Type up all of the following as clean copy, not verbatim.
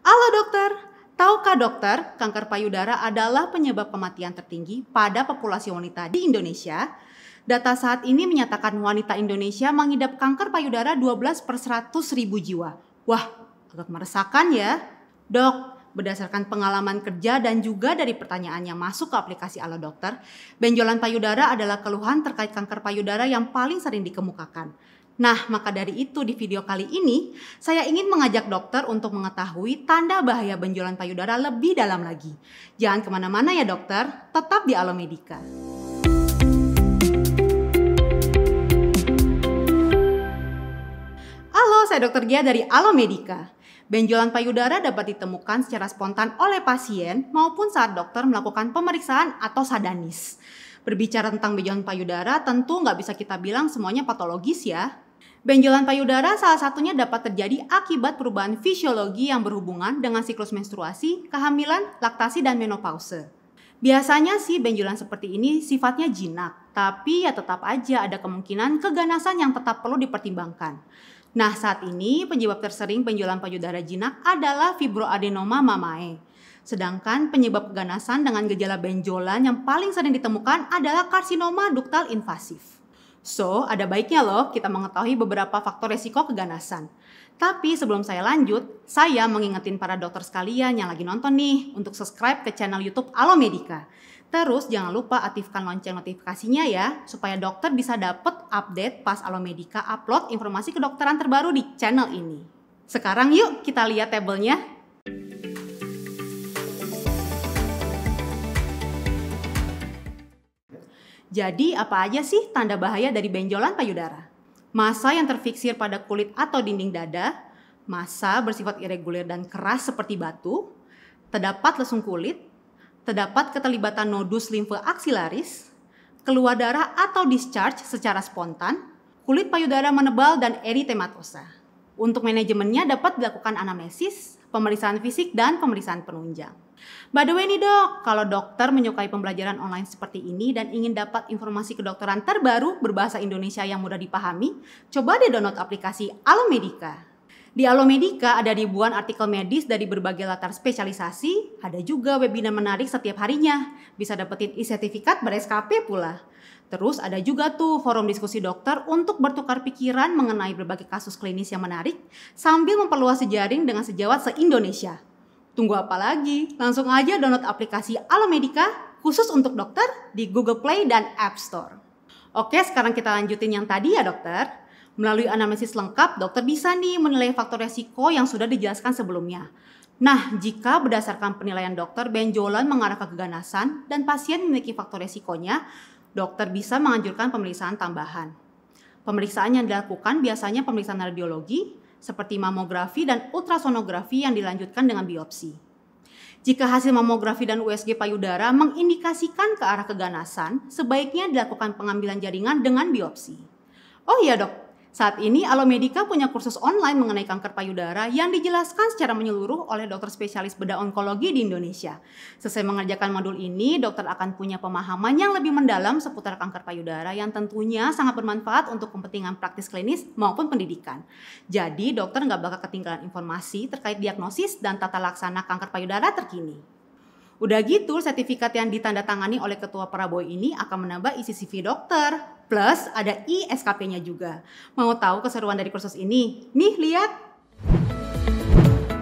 Halo dokter, tahukah dokter kanker payudara adalah penyebab kematian tertinggi pada populasi wanita di Indonesia? Data saat ini menyatakan wanita Indonesia mengidap kanker payudara 12 per 100 ribu jiwa. Wah, agak meresahkan ya. Dok, berdasarkan pengalaman kerja dan juga dari pertanyaan yang masuk ke aplikasi Halo Dokter, benjolan payudara adalah keluhan terkait kanker payudara yang paling sering dikemukakan. Nah, maka dari itu di video kali ini, saya ingin mengajak dokter untuk mengetahui tanda bahaya benjolan payudara lebih dalam lagi. Jangan kemana-mana ya dokter, tetap di Alomedica. Halo, saya Dr. Gia dari Alomedica. Benjolan payudara dapat ditemukan secara spontan oleh pasien maupun saat dokter melakukan pemeriksaan atau sadanis. Berbicara tentang benjolan payudara, tentu nggak bisa kita bilang semuanya patologis ya. Benjolan payudara salah satunya dapat terjadi akibat perubahan fisiologi yang berhubungan dengan siklus menstruasi, kehamilan, laktasi, dan menopause. Biasanya sih benjolan seperti ini sifatnya jinak, tapi ya tetap aja ada kemungkinan keganasan yang tetap perlu dipertimbangkan. Nah, saat ini penyebab tersering benjolan payudara jinak adalah fibroadenoma mamae. Sedangkan penyebab keganasan dengan gejala benjolan yang paling sering ditemukan adalah karsinoma duktal invasif. So, ada baiknya loh kita mengetahui beberapa faktor resiko keganasan. Tapi sebelum saya lanjut, saya mengingetin para dokter sekalian yang lagi nonton nih untuk subscribe ke channel YouTube Alomedica. Terus jangan lupa aktifkan lonceng notifikasinya ya, supaya dokter bisa dapet update pas Alomedica upload informasi kedokteran terbaru di channel ini. Sekarang yuk kita lihat tabelnya. Jadi apa aja sih tanda bahaya dari benjolan payudara? Massa yang terfiksir pada kulit atau dinding dada, massa bersifat irreguler dan keras seperti batu, terdapat lesung kulit, terdapat keterlibatan nodus limfe aksilaris, keluar darah atau discharge secara spontan, kulit payudara menebal dan eritematosa. Untuk manajemennya dapat dilakukan anamnesis, pemeriksaan fisik, dan pemeriksaan penunjang. By the way nih dok, kalau dokter menyukai pembelajaran online seperti ini dan ingin dapat informasi kedokteran terbaru berbahasa Indonesia yang mudah dipahami, coba deh download aplikasi Alomedica. Di Alomedica ada ribuan artikel medis dari berbagai latar spesialisasi, ada juga webinar menarik setiap harinya, bisa dapetin e-sertifikat ber-SKP pula. Terus ada juga tuh forum diskusi dokter untuk bertukar pikiran mengenai berbagai kasus klinis yang menarik, sambil memperluas jejaring dengan sejawat se-Indonesia. Tunggu apa lagi? Langsung aja download aplikasi Alomedica khusus untuk dokter di Google Play dan App Store. Oke, sekarang kita lanjutin yang tadi ya dokter. Melalui anamnesis lengkap, dokter bisa nih menilai faktor resiko yang sudah dijelaskan sebelumnya. Nah, jika berdasarkan penilaian dokter benjolan mengarah ke keganasan dan pasien memiliki faktor resikonya, dokter bisa menganjurkan pemeriksaan tambahan. Pemeriksaan yang dilakukan biasanya pemeriksaan radiologi, seperti mamografi dan ultrasonografi yang dilanjutkan dengan biopsi. Jika hasil mamografi dan USG payudara mengindikasikan ke arah keganasan, sebaiknya dilakukan pengambilan jaringan dengan biopsi. Oh iya dok, saat ini Alomedica punya kursus online mengenai kanker payudara yang dijelaskan secara menyeluruh oleh dokter spesialis bedah onkologi di Indonesia. Selesai mengerjakan modul ini, dokter akan punya pemahaman yang lebih mendalam seputar kanker payudara yang tentunya sangat bermanfaat untuk kepentingan praktis klinis maupun pendidikan. Jadi dokter nggak bakal ketinggalan informasi terkait diagnosis dan tata laksana kanker payudara terkini. Udah gitu, sertifikat yang ditandatangani oleh Ketua Prabowo ini akan menambah isi CV dokter. Plus ada i-SKP-nya juga. Mau tahu keseruan dari kursus ini? Nih, lihat.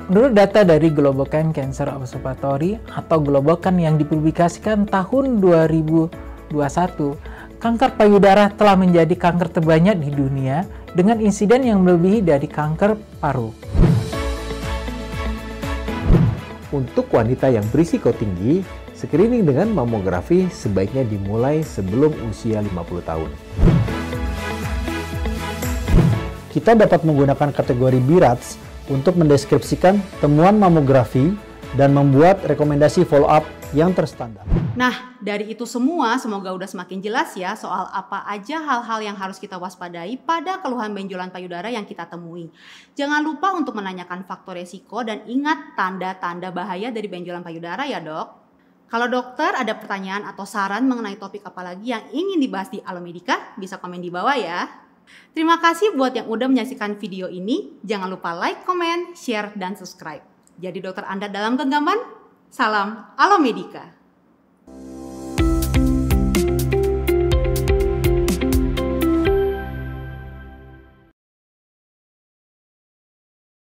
Menurut data dari Globocan Cancer Observatory atau Globocan yang dipublikasikan tahun 2021, kanker payudara telah menjadi kanker terbanyak di dunia dengan insiden yang melebihi dari kanker paru. Untuk wanita yang berisiko tinggi, screening dengan mamografi sebaiknya dimulai sebelum usia 50 tahun. Kita dapat menggunakan kategori BIRATS untuk mendeskripsikan temuan mamografi dan membuat rekomendasi follow-up yang terstandar. Nah, dari itu semua semoga udah semakin jelas ya soal apa aja hal-hal yang harus kita waspadai pada keluhan benjolan payudara yang kita temui. Jangan lupa untuk menanyakan faktor resiko dan ingat tanda-tanda bahaya dari benjolan payudara ya dok. Kalau dokter ada pertanyaan atau saran mengenai topik apa lagi yang ingin dibahas di Alomedica, bisa komen di bawah ya. Terima kasih buat yang udah menyaksikan video ini. Jangan lupa like, comment, share, dan subscribe. Jadi dokter Anda dalam genggaman? Salam Alomedika.